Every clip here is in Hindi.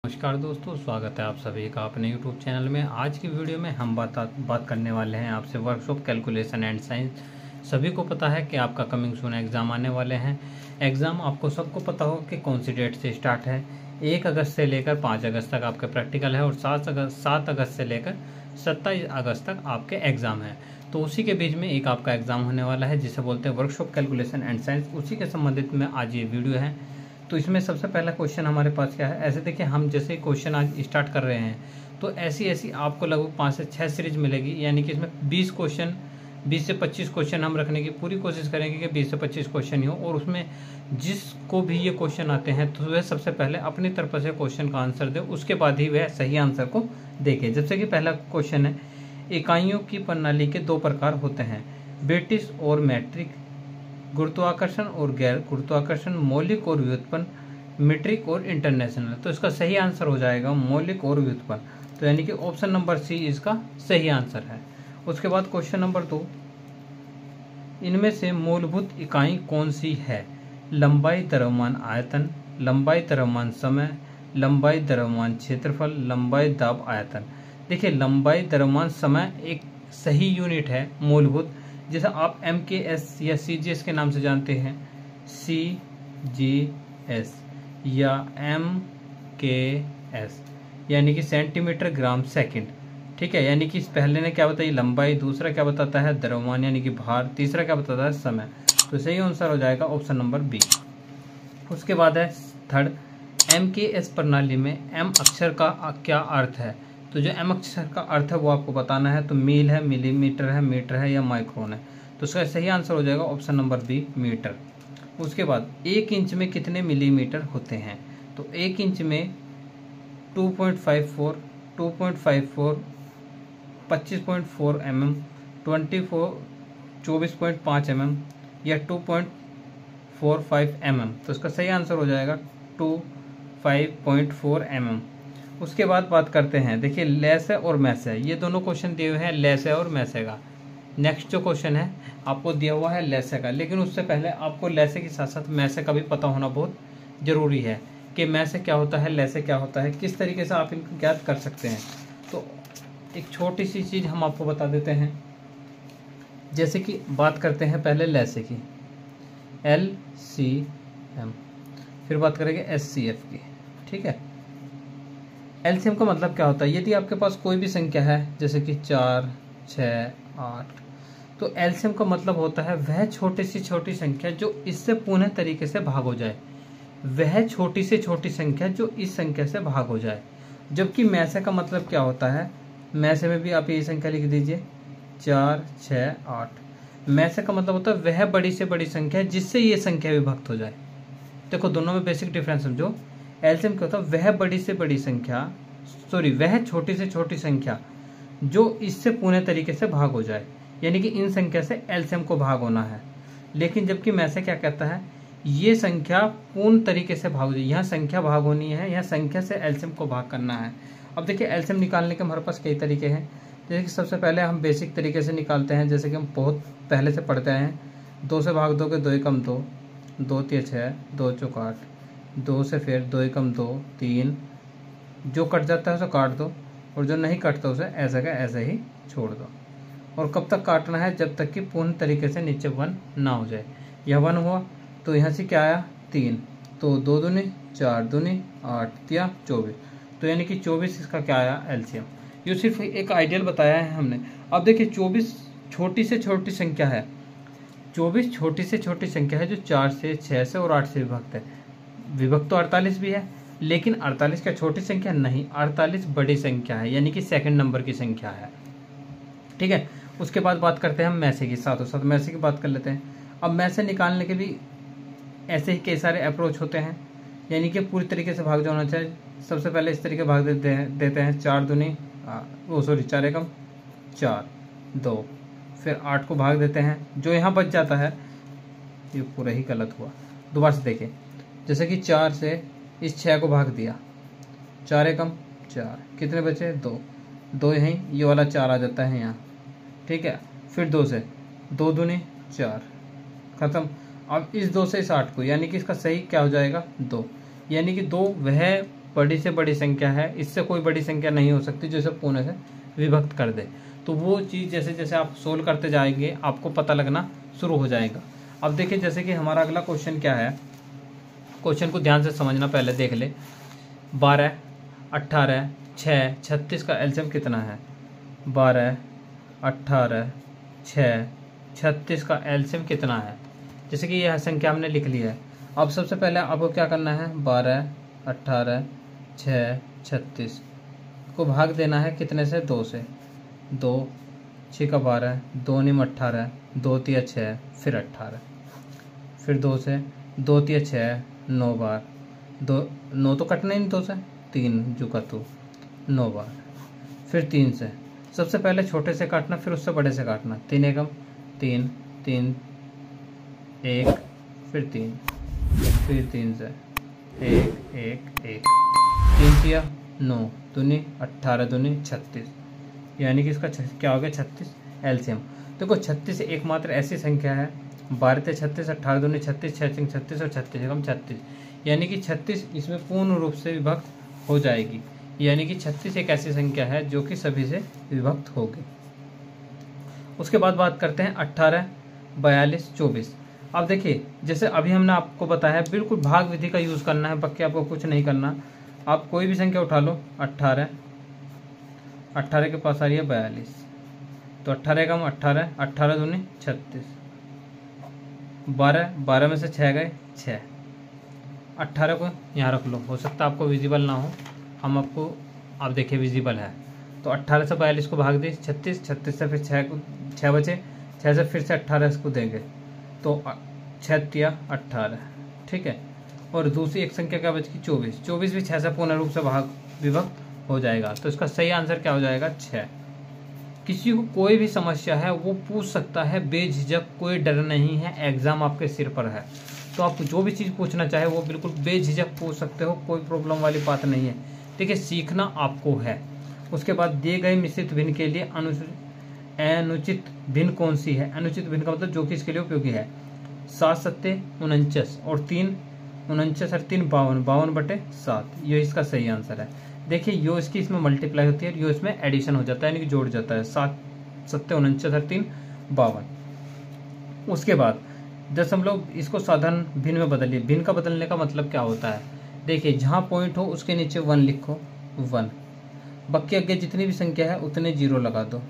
नमस्कार दोस्तों, स्वागत है आप सभी का अपने YouTube चैनल में। आज की वीडियो में हम बात करने वाले हैं आपसे वर्कशॉप कैलकुलेशन एंड साइंस। सभी को पता है कि आपका कमिंग सून एग्ज़ाम आने वाले हैं। एग्ज़ाम आपको सबको पता हो कि कौन सी डेट से स्टार्ट है। 1 अगस्त से लेकर 5 अगस्त तक आपके प्रैक्टिकल है और 7 अगस्त से लेकर 27 अगस्त तक आपके एग्ज़ाम है। तो उसी के बीच में एक आपका एग्ज़ाम होने वाला है जिसे बोलते हैं वर्कशॉप कैलकुलेशन एंड साइंस। उसी के संबंधित में आज ये वीडियो है। तो इसमें सबसे पहला क्वेश्चन हमारे पास क्या है, ऐसे देखिए हम जैसे क्वेश्चन आज स्टार्ट कर रहे हैं तो ऐसी आपको लगभग 5 से 6 सीरीज मिलेगी। यानी कि इसमें 20 से 25 क्वेश्चन हम रखने की पूरी कोशिश करेंगे कि 20 से 25 क्वेश्चन ही हो, और उसमें जिसको भी ये क्वेश्चन आते हैं तो वह सबसे पहले अपनी तरफ से क्वेश्चन का आंसर दे, उसके बाद ही वह सही आंसर को देखे। जैसे कि पहला क्वेश्चन है, इकाइयों की प्रणाली के 2 प्रकार होते हैं, ब्रिटिश और मैट्रिक, गुरुत्वाकर्षण और गैर गुरुत्वाकर्षण, मौलिक और व्युत्पन्न, मीट्रिक और इंटरनेशनल। तो इसका सही आंसर हो जाएगा मौलिक और व्युत्पन्न। तो यानी कि ऑप्शन नंबर सी इसका सही आंसर है। उसके बाद क्वेश्चन नंबर 2, इनमें से मूलभूत इकाई कौन सी है? लंबाई, द्रव्यमान, आयतन, लंबाई, द्रव्यमान, समय, लंबाई, द्रव्यमान, क्षेत्रफल, लंबाई, दाब, आयतन। देखिए लंबाई, द्रव्यमान, समय एक सही यूनिट है मूलभूत, जैसे आप MKS या CGS के नाम से जानते हैं, CGS या MKS यानी कि सेंटीमीटर ग्राम सेकंड। ठीक है, यानी कि पहले ने क्या बताई लंबाई, दूसरा क्या बताता है द्रव्यमान यानी कि भार, तीसरा क्या बताता है समय। तो सही आंसर हो जाएगा ऑप्शन नंबर बी। उसके बाद है थर्ड, MKS प्रणाली में M अक्षर का क्या अर्थ है? तो जो M अक्षर का अर्थ है वो आपको बताना है। तो मील है, मिलीमीटर है, मीटर है या माइक्रोन है। तो उसका सही आंसर हो जाएगा ऑप्शन नंबर बी, मीटर। उसके बाद 1 इंच में कितने मिलीमीटर होते हैं? तो 1 इंच में 2.54, 25.4 mm, 24.5 mm या 2.45 mm। तो इसका सही आंसर हो जाएगा 25.4 mm। उसके बाद बात करते हैं, देखिए लेस है और मैस है, ये दोनों क्वेश्चन दिए हुए हैं लेस है और मैस है का। नेक्स्ट जो क्वेश्चन है आपको दिया हुआ है लेस है का, लेकिन उससे पहले आपको लेस है के साथ साथ मैस है का भी पता होना बहुत ज़रूरी है कि मैस है क्या होता है, लेस है क्या होता है, किस तरीके से आप इनको ज्ञात कर सकते हैं। तो एक छोटी सी चीज़ हम आपको बता देते हैं। जैसे कि बात करते हैं पहले लेस है की, LCM, फिर बात करेंगे SCF की। ठीक है, LCM का मतलब क्या होता है? यदि आपके पास कोई भी संख्या है जैसे कि 4, 6, 8, तो LCM का मतलब होता है वह छोटी से छोटी संख्या जो इससे पूर्ण तरीके से भाग हो जाए, वह छोटी से छोटी संख्या जो इस संख्या से भाग हो जाए। जबकि मैसे का मतलब क्या होता है? मैसे में भी आप ये संख्या लिख दीजिए 4, 6, 8। मैसे का मतलब होता है वह बड़ी से बड़ी संख्या जिससे ये संख्या विभक्त हो जाए। देखो दोनों में बेसिक डिफरेंस समझो। LCM क्या होता है? वह बड़ी से बड़ी संख्या, वह छोटी से छोटी संख्या जो इससे पूर्ण तरीके से भाग हो जाए, यानी कि इन संख्या से LCM को भाग होना है। लेकिन जबकि मैसे क्या कहता है? ये संख्या पूर्ण तरीके से भाग हो जाए, यहाँ संख्या भाग होनी है, यहाँ संख्या से LCM को भाग करना है। अब देखिए LCM निकालने के हमारे पास कई तरीके हैं। जैसे कि सबसे पहले हम बेसिक तरीके से निकालते हैं, जैसे कि हम बहुत पहले से पढ़ते हैं। 2 से भाग दोगे 2 एकम 2, 2 तिया 6, 2 चौक 8, 2 से फिर 2 एकम 2, 3, जो कट जाता है उसे काट दो और जो नहीं कटता उसे ऐसा का ऐसे ही छोड़ दो। और कब तक काटना है? जब तक कि पूर्ण तरीके से नीचे 1 ना हो जाए। यह 1 हुआ तो यहाँ से क्या आया 3, तो 2 दूनी 4, दूनी 8, तिया 24, तो यानी कि 24 इसका क्या आया LCM। ये सिर्फ एक आइडियल बताया है हमने। अब देखिए 24 छोटी से छोटी संख्या है, 24 छोटी से छोटी संख्या है जो 4 से 6 से और 8 से विभक्त है। विभक्त तो 48 भी है, लेकिन 48 क्या छोटी संख्या? नहीं, 48 बड़ी संख्या है, यानी कि सेकंड नंबर की संख्या है। ठीक है, उसके बाद बात करते हैं हम मैसे की, साथों साथ मैसे की बात कर लेते हैं। अब मैसे निकालने के भी ऐसे ही कई सारे अप्रोच होते हैं, यानी कि पूरी तरीके से भाग जाना चाहिए। सबसे पहले इस तरीके भाग देते हैं 4 दूनी 4 एकम 4, 2, फिर 8 को भाग देते हैं, जो यहाँ बच जाता है ये पूरा ही गलत हुआ। दोबारा से देखें, जैसे कि 4 से इस 6 को भाग दिया, 4 एकम 4, कितने बचे 2, 2 यहीं, ये वाला 4 आ जाता है यहाँ। ठीक है, फिर 2 से 2 दूनी 4, खत्म। अब इस 2 से इस 8 को, यानी कि इसका सही क्या हो जाएगा 2, यानी कि 2 वह बड़ी से बड़ी संख्या है, इससे कोई बड़ी संख्या नहीं हो सकती जो इसे पूर्ण से विभक्त कर दे। तो वो चीज़ जैसे जैसे आप सोल्व करते जाएंगे आपको पता लगना शुरू हो जाएगा। अब देखिए जैसे कि हमारा अगला क्वेश्चन क्या है, क्वेश्चन को ध्यान से समझना, पहले देख ले। 12, 18, 6, 36 का एलसीएम कितना है? 12, 18, 6, 36 का एलसीएम कितना है? जैसे कि यह संख्या हमने लिख ली है। अब सबसे पहले आपको क्या करना है, 12, 18, 6, 36 को भाग देना है कितने से? 2 से। 2, 6 का 12, 2 निम 18, 2 तिया 6, फिर 18, फिर 2 से, 2 तिया 6, 9 बार, 2 9 तो कटना ही नहीं 2 से, 3 जुका 2, 9 बार, फिर 3 से। सबसे पहले छोटे से काटना, फिर उससे बड़े से काटना। 3 एकम 3, 3 1, फिर 3, फिर 3 से 1 1 1, 3 तिया 9, दूनी 18, दूनी 36, यानी कि इसका क्या हो गया? 36 एलसीएम। देखो 36 एकमात्र ऐसी संख्या है, 12 ते 36, 18 दूनी 36, 6 चिंग 36 और 36 एकम 36, यानी कि 36 इसमें पूर्ण रूप से विभक्त हो जाएगी। यानी कि 36 एक ऐसी संख्या है जो कि सभी से विभक्त होगी। उसके बाद बात करते हैं 18, 42, 24। अब देखिए जैसे अभी हमने आपको बताया है, बिल्कुल भाग विधि का यूज़ करना है, बाकी आपको कुछ नहीं करना। आप कोई भी संख्या उठा लो। 18, 18 के पास आ रही है 42, तो 18 का 18, 18 दूनी 36, 12, 12 में से 6 गए 6, 18 को यहाँ रख लो। हो सकता है आपको विजिबल ना हो, हम आपको, आप देखिए विजिबल है। तो 18 से 42 को भाग दी 36, 36 से फिर 6 बचे, 6 से फिर से 18 इसको देंगे, तो 6 तिया 18, ठीक है। और दूसरी एक संख्या क्या बचेगी? 24, 24 भी 6 से पूर्ण रूप से भाग विभक्त हो जाएगा। तो इसका सही आंसर क्या हो जाएगा? 6। किसी को कोई भी समस्या है वो पूछ सकता है बेझिझक, कोई डर नहीं है, एग्जाम आपके सिर पर है। तो आप जो भी चीज़ पूछना चाहे वो बिल्कुल बेझिझक पूछ सकते हो, कोई प्रॉब्लम वाली बात नहीं है। देखिए सीखना आपको है। उसके बाद दिए गए मिश्रित भिन्न के लिए अनुचित भिन्न कौन सी है? अनुचित भिन्न का मतलब जो कि इसके लिए उपयोगी है। 7 सत्ते 49 और 3 49 और 3 52, 52/7, ये इसका सही आंसर है। देखिए यो इसकी इसमें मल्टीप्लाई होती है, यो इसमें एडिशन हो जाता है, यानी कि जोड़ जाता है। 7 सत्ते 49 और 3 52। उसके बाद जैसे हम लोग इसको साधारण भिन्न में बदलिए। भिन्न का बदलने का मतलब क्या होता है? देखिए जहाँ पॉइंट हो उसके नीचे 1 लिखो, 1, बाकी आगे जितनी भी संख्या है उतने 0 लगा दो।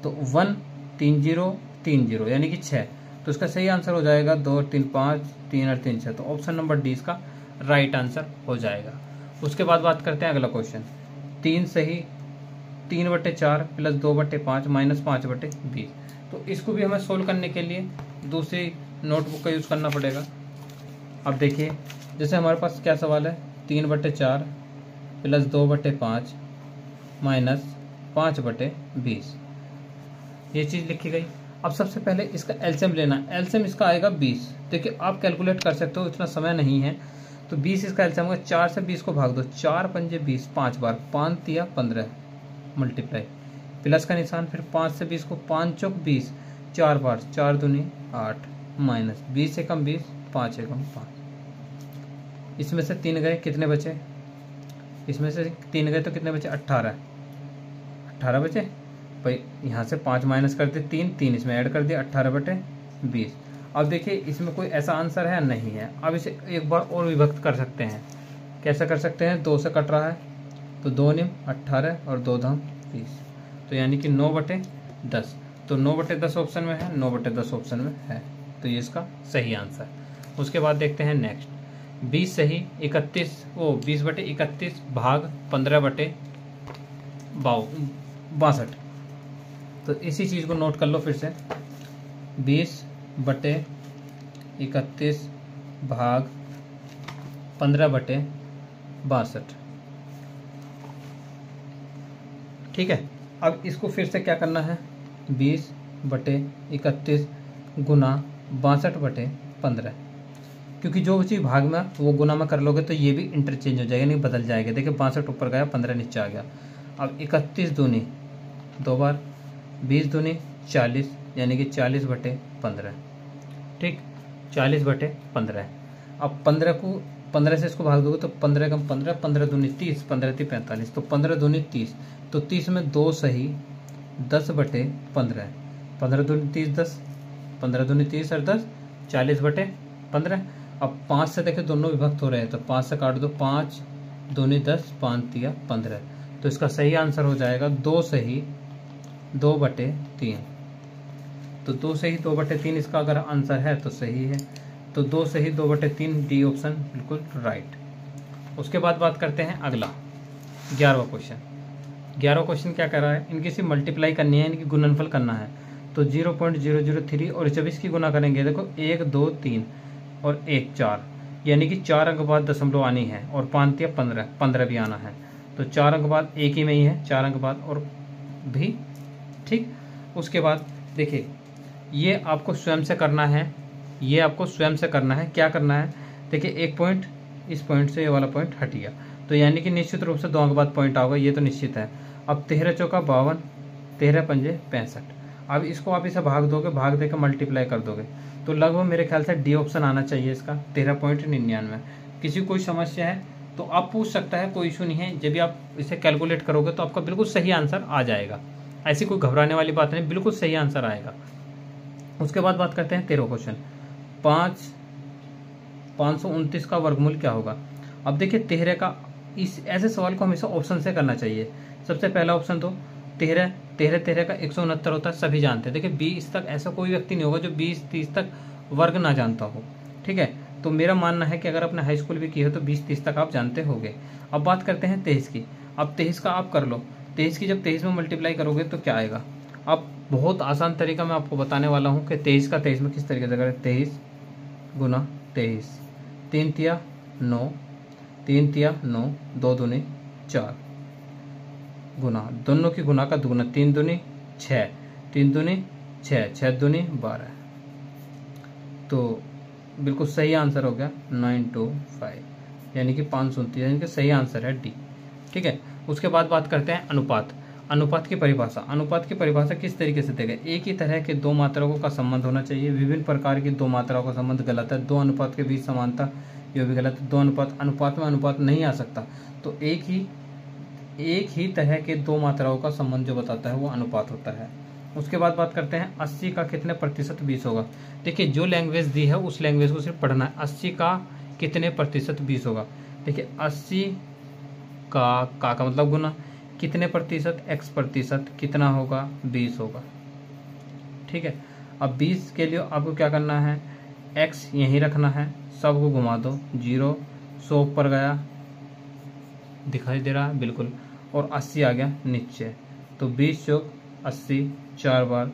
तो 1 3 0 3 0 यानी कि 6। तो इसका सही आंसर हो जाएगा 2 3 5 3 और 3 6। तो ऑप्शन नंबर डी इसका राइट आंसर हो जाएगा। उसके बाद बात करते हैं अगला क्वेश्चन। 3 सही 3/4 प्लस 2/5 माइनस 5/20। तो इसको भी हमें सोल्व करने के लिए दूसरी नोटबुक का यूज़ करना पड़ेगा। अब देखिए जैसे हमारे पास क्या सवाल है, 3/4 प्लस 2/5 माइनस 5/20, ये चीज़ लिखी गई। अब सबसे पहले इसका एलसीएम लेना। एलसीएम इसका आएगा 20। देखिए आप कैलकुलेट कर सकते हो, इतना समय नहीं है। तो 20 इसका एलसीएम होगा। 4 से 20 को भाग दो, 4 पंजे 20, 5 बार, 5 तिया 15 मल्टीप्लाई, प्लस का निशान, फिर 5 से 20 को 5 चौक 20, 4 बार, 4 दूनी 8, माइनस 20 एकम 20, 5 एकम 5। इसमें से 3 गए, कितने बचे? इसमें से 3 गए तो कितने बचे? 18 बचे भाई। यहाँ से 5 माइनस कर दे 3 इसमें ऐड कर दिया, 18/20। अब देखिए इसमें कोई ऐसा आंसर है नहीं है। अब इसे एक बार और विभक्त कर सकते हैं। कैसे कर सकते हैं? 2 से कट रहा है तो 2 निम 18 और 2 धाम 20, तो यानी कि 9/10। तो 9/10 ऑप्शन में है, 9/10 ऑप्शन में है, तो ये इसका सही आंसर। उसके बाद देखते हैं नेक्स्ट। 20 सही 20/31 भाग 15/62। तो इसी चीज़ को नोट कर लो फिर से। 20/31 भाग 15/62, ठीक है। अब इसको फिर से क्या करना है? 20/31 गुना 62/15, क्योंकि जो चीज़ भाग में वो गुना में कर लोगे तो ये भी इंटरचेंज हो जाएगा, नहीं बदल जाएगा। देखिए 62 ऊपर गया, 15 नीचे आ गया। अब 31 दूनी 2 बार, 20 दूनी 40, यानी कि 40/15, ठीक, 40/15। अब 15 को 15 से इसको भाग दोगे तो 15 कम 15, 15 दूनी 30, 15 × 45, तो 15 दूनी 30, तो 30 में 2 सही 10/15, 15 दूनी 30 10, 15 दूनी 30 और 10 40/15। अब 5 से देखिए दोनों विभक्त हो रहे हैं, तो 5 से काट दो, 5 दूनी 10, 5 × 15, तो इसका सही आंसर हो जाएगा 2 सही 2/3। तो 2 सही 2/3 इसका अगर आंसर है तो सही है, तो 2 सही 2/3 डी ऑप्शन बिल्कुल राइट। उसके बाद बात करते हैं अगला 11वां क्वेश्चन। 11वां क्वेश्चन क्या कर रहा है, इनकी सिर्फ मल्टीप्लाई करनी है, इनकी गुणनफल करना है। तो 0.003 और जब इसकी गुना करेंगे देखो 1 2 3 और 1 4, यानी कि 4 अंक बाद दशमलव आनी है, और 5 × 15, 15 भी आना है। तो 4 अंक बाद एक ही में ही है, 4 अंक बाद और भी ठीक। उसके बाद देखिए ये आपको स्वयं से करना है, ये आपको स्वयं से करना है। क्या करना है, देखिए एक पॉइंट, इस पॉइंट से ये वाला पॉइंट हट गया, तो यानी कि निश्चित रूप से 2 अंक बाद पॉइंट आओगे, ये तो निश्चित है। अब 13 चौका 52, 13 पंजे 65। अब इसको आप इसे भाग दोगे, भाग देकर मल्टीप्लाई कर दोगे, तो लगभग मेरे ख्याल से डी ऑप्शन आना चाहिए इसका, 13.99। किसी को कोई समस्या है तो आप पूछ सकता है, कोई इशू नहीं है। जब भी आप इसे कैलकुलेट करोगे तो आपका बिल्कुल सही आंसर आ जाएगा, ऐसी कोई घबराने वाली बात नहीं, बिल्कुल सही आंसर आएगा। उसके बाद बात करते हैं 13वां क्वेश्चन, 529 का वर्गमूल क्या होगा। अब देखिए 13 का, इस ऐसे सवाल को हमेशा ऑप्शन से करना चाहिए। सबसे पहला ऑप्शन तो 13 का 169 होता है, सभी जानते हैं। देखिए 20 तक ऐसा कोई व्यक्ति नहीं होगा जो 20-30 तक वर्ग ना जानता हो, ठीक है। तो मेरा मानना है कि अगर आपने हाई स्कूल भी की हो तो 20-30 तक आप जानते होंगे। अब बात करते हैं 23 की। अब 23 का आप कर लो, 23 की जब 23 में मल्टीप्लाई करोगे तो क्या आएगा। अब बहुत आसान तरीका मैं आपको बताने वाला हूँ कि 23 का 23 में किस तरीके से करें। 23 × 23, 3 × 9, 3 × 9, 2 दूनी 4, गुना दोनों की गुना का दुगुना, 3 दूनी 6, 3 दूनी 6, 6 दूनी 12, तो बिल्कुल सही आंसर हो गया 925, यानी कि 529, यानी कि सही आंसर है डी, ठीक है। उसके बाद बात करते हैं अनुपात। अनुपात की परिभाषा, अनुपात की परिभाषा किस तरीके से देगा। एक ही तरह के दो मात्राओं का संबंध होना चाहिए, विभिन्न प्रकार की दो मात्राओं का संबंध गलत है, दो अनुपात के बीच समानता, ये भी गलत है, दो अनुपात में अनुपात नहीं आ सकता। तो एक ही तरह के दो मात्राओं का संबंध जो बताता है वो अनुपात होता है। उसके बाद बात करते हैं 80 का कितने प्रतिशत 20 होगा। देखिए जो लैंग्वेज दी है उस लैंग्वेज को सिर्फ पढ़ना है। 80 का कितने प्रतिशत 20 होगा। देखिए 80 का मतलब गुना, कितने प्रतिशत x प्रतिशत कितना होगा 20 होगा, ठीक है। अब 20 के लिए आपको क्या करना है, x यहीं रखना है, सब को घुमा दो, 0 100 ऊपर गया, दिखाई दे रहा है बिल्कुल, और 80 आ गया नीचे, तो 20 + 80 4 बार,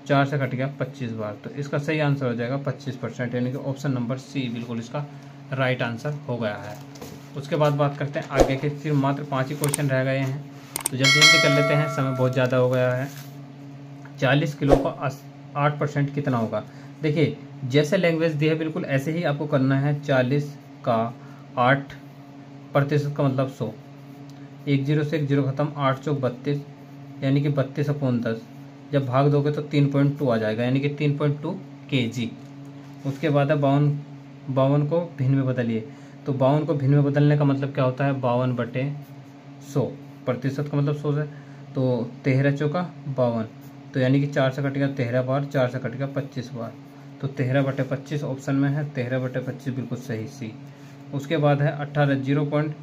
4 से कट गया 25 बार, तो इसका सही आंसर हो जाएगा 25%, यानी कि ऑप्शन नंबर सी बिल्कुल इसका राइट आंसर हो गया है। उसके बाद बात करते हैं आगे के, सिर्फ मात्र 5 ही क्वेश्चन रह गए हैं, तो जल्दी जल्दी कर लेते हैं, समय बहुत ज़्यादा हो गया है। 40 किलो का 8% कितना होगा। देखिए जैसे लैंग्वेज दी है बिल्कुल ऐसे ही आपको करना है। 40 का 8% का मतलब 100, 1 0 से 1 0 खत्म, 8 चौक 32, यानी कि 32/10, जब भाग दोगे तो 3.2 आ जाएगा, यानी कि 3.2 kg। उसके बाद है 52 को भिन्न में बदलिए, तो 52 को भिन्न में बदलने का मतलब क्या होता है, 52/100, प्रतिशत का मतलब 100 है, तो 13 चौका 52, तो यानी कि 4 से कट गया 13 बार, 4 से कट गया 25 बार, तो 13/25 ऑप्शन में है, 13/25 बिल्कुल सही सी। उसके बाद है 18, 0 पॉइंट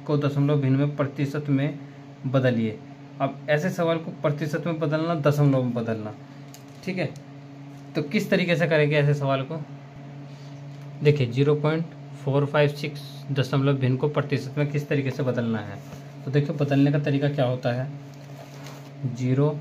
को दशमलव भिन्न में प्रतिशत में बदलिए। अब ऐसे सवाल को प्रतिशत में बदलना, दशमलव में बदलना, ठीक है, तो किस तरीके से करेंगे ऐसे सवाल को। देखिए 0.456 दशमलव भिन्न को प्रतिशत में किस तरीके से बदलना है, तो देखिए बदलने का तरीका क्या होता है। 0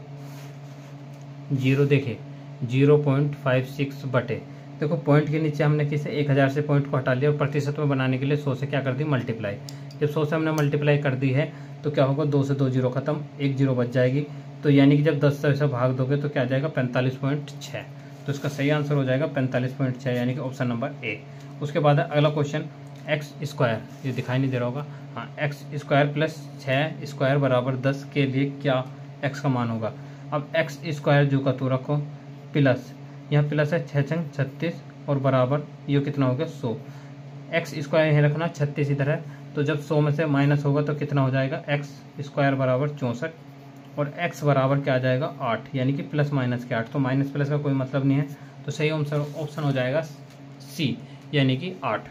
देखिए 0.56 बटे, देखो पॉइंट के नीचे हमने किसे 1000 से पॉइंट को हटा लिया, और प्रतिशत में बनाने के लिए 100 से क्या कर दी, मल्टीप्लाई। जब 100 से हमने मल्टीप्लाई कर दी है तो क्या होगा, 2 से 2 0 खत्म, 1 0 बच जाएगी, तो यानी कि जब 10 से इसे भाग दोगे तो क्या आ जाएगा 45.6, तो इसका सही आंसर हो जाएगा 45.6, यानी कि ऑप्शन नंबर ए। उसके बाद है अगला क्वेश्चन, x², ये दिखाई नहीं दे रहा होगा, हाँ, x² + 6² बराबर 10 के लिए क्या x का मान होगा। अब x² जो का तो रखो, प्लस यहाँ प्लस है 6 × 36 और बराबर ये कितना हो गया 100, एक्स स्क्वायर यहाँ रखना, 36 इधर है, तो जब 100 में से माइनस होगा तो कितना हो जाएगा, एक्स स्क्वायर बराबर 64 और एक्स बराबर क्या आ जाएगा 8, यानी कि प्लस माइनस के 8, तो माइनस प्लस का कोई मतलब नहीं है, तो सही ऑप्शन हो जाएगा सी यानी कि 8।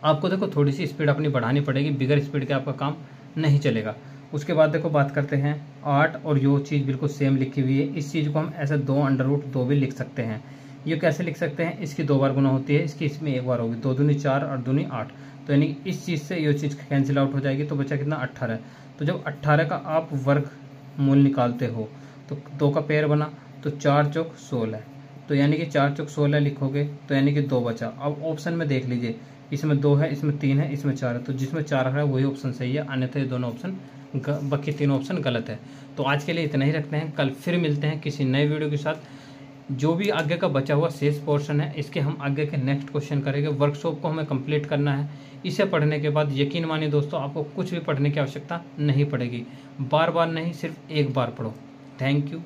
आपको देखो थोड़ी सी स्पीड अपनी बढ़ानी पड़ेगी, बिगर स्पीड के आपका काम नहीं चलेगा। उसके बाद देखो बात करते हैं 8 और यो चीज़ बिल्कुल सेम लिखी हुई है, इस चीज़ को हम ऐसे 2√2 भी लिख सकते हैं। ये कैसे लिख सकते हैं, इसकी 2 बार गुना होती है, इसकी इसमें 1 बार होगी, 2 दूनी 4 और दूनी 8, तो यानी इस चीज़ से ये चीज़ कैंसिल आउट हो जाएगी, तो बचा कितना 18। तो जब 18 का आप वर्ग मूल निकालते हो तो 2 का पेयर बना, तो 4 चौक 16, तो यानी कि 4 चौक 16 लिखोगे, तो यानी कि 2 बचा। अब ऑप्शन में देख लीजिए, इसमें 2 है, इसमें 3 है, इसमें 4 है, तो जिसमें 4 है वही ऑप्शन सही है, अन्यथा ये दोनों ऑप्शन बाकी 3 ऑप्शन गलत है। तो आज के लिए इतना ही रखते हैं, कल फिर मिलते हैं किसी नए वीडियो के साथ। जो भी आगे का बचा हुआ शेष पोर्शन है इसके हम आगे के नेक्स्ट क्वेश्चन करेंगे। वर्कशॉप को हमें कंप्लीट करना है, इसे पढ़ने के बाद यकीन मानिए दोस्तों आपको कुछ भी पढ़ने की आवश्यकता नहीं पड़ेगी, बार बार नहीं, सिर्फ एक बार पढ़ो। Thank you.